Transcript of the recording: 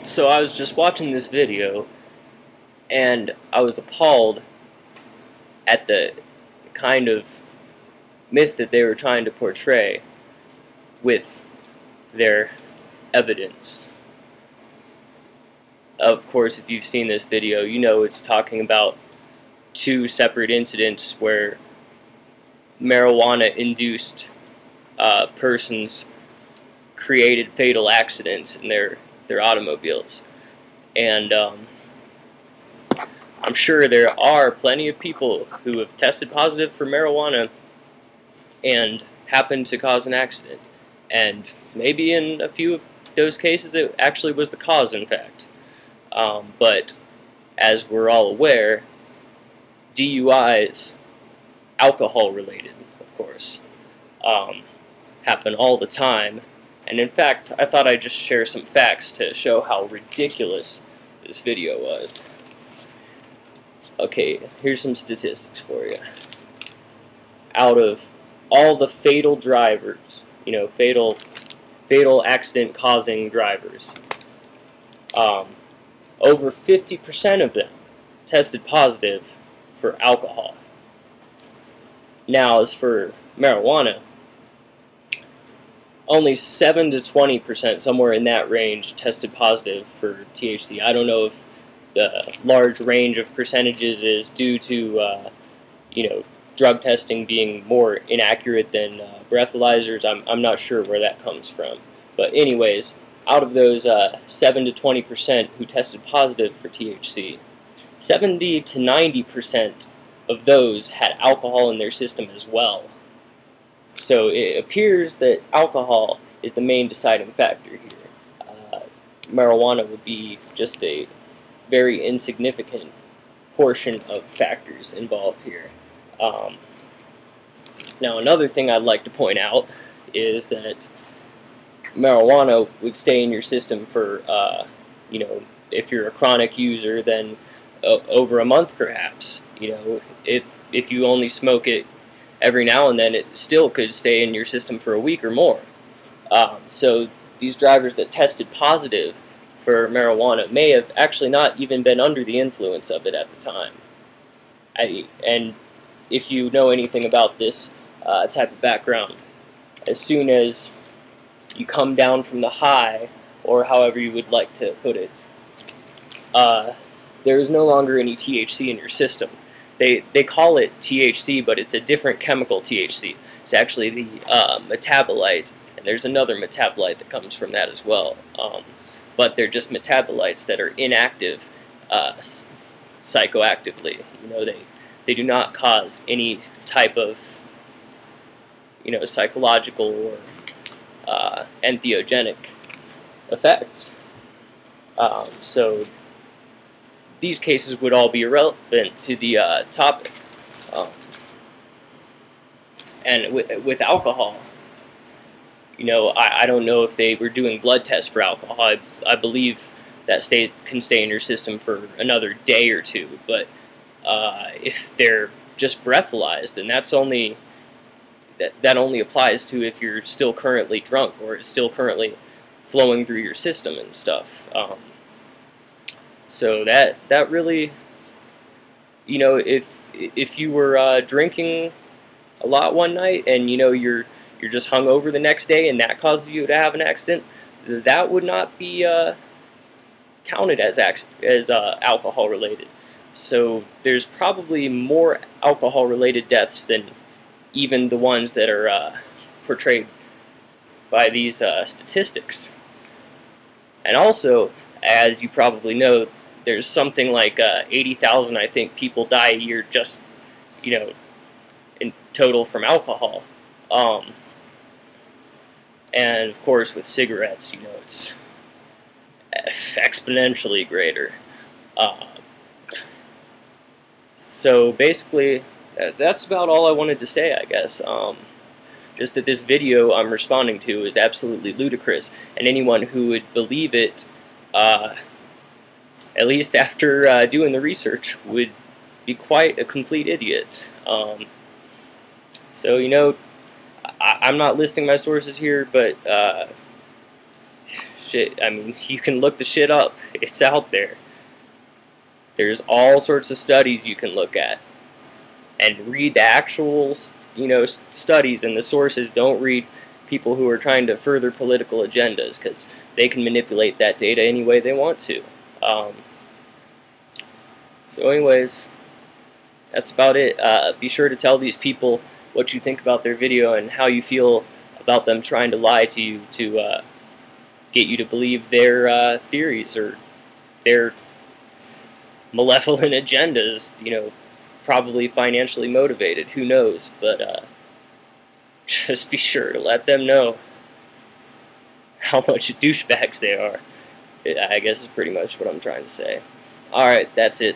So I was just watching this video, and I was appalled at the kind of myth that they were trying to portray with their evidence. Of course, if you've seen this video, you know it's talking about two separate incidents where marijuana-induced persons created fatal accidents in their automobiles. And I'm sure there are plenty of people who have tested positive for marijuana and happened to cause an accident. And maybe in a few of those cases it actually was the cause, in fact. But as we're all aware, DUIs, alcohol-related, of course, happen all the time. And in fact, I thought I'd just share some facts to show how ridiculous this video was. Okay, here's some statistics for you. Out of all the fatal drivers, you know, fatal accident-causing drivers, over 50% of them tested positive for alcohol. Now, as for marijuana, only 7 to 20%, somewhere in that range, tested positive for THC. I don't know if the large range of percentages is due to, you know, drug testing being more inaccurate than breathalyzers. I'm not sure where that comes from. But anyways, out of those 7 to 20% who tested positive for THC, 70 to 90% of those had alcohol in their system as well. So it appears that alcohol is the main deciding factor here. Marijuana would be just a very insignificant portion of factors involved here. Now, another thing I'd like to point out is that marijuana would stay in your system for, you know, if you're a chronic user, then over a month perhaps. You know, if you only smoke it every now and then, it still could stay in your system for a week or more. So these drivers that tested positive for marijuana may have actually not even been under the influence of it at the time. And if you know anything about this type of background, as soon as you come down from the high, or however you would like to put it, there is no longer any THC in your system. They call it THC, but it's a different chemical THC. It's actually the metabolite, and there's another metabolite that comes from that as well. But they're just metabolites that are inactive psychoactively. You know, they do not cause any type of, you know, psychological or entheogenic effects. So these cases would all be irrelevant to the topic. And with alcohol, you know, I don't know if they were doing blood tests for alcohol. I believe that can stay in your system for another day or two. But if they're just breathalyzed, then that only applies to if you're still currently drunk or it's still currently flowing through your system and stuff. So that really, you know, if you were drinking a lot one night and, you know, you're just hungover the next day and that causes you to have an accident, that would not be counted as alcohol related. So there's probably more alcohol related deaths than even the ones that are portrayed by these statistics. And also, as you probably know, there's something like 80,000, I think, people die a year just, you know, in total from alcohol. And of course, with cigarettes, you know, it's exponentially greater. So basically, that's about all I wanted to say, I guess. Just that this video I'm responding to is absolutely ludicrous, and anyone who would believe it, at least after doing the research, would be quite a complete idiot. So, you know, I'm not listing my sources here, but Shit, I mean, you can look the shit up. It's out there. There's all sorts of studies you can look at. And read the actual, studies and the sources. Don't read people who are trying to further political agendas, because they can manipulate that data any way they want to. So anyways, that's about it. Be sure to tell these people what you think about their video and how you feel about them trying to lie to you to get you to believe their theories or their malevolent agendas, probably financially motivated, who knows, but just be sure to let them know how much douchebags they are. I guess is pretty much what I'm trying to say. Alright, that's it.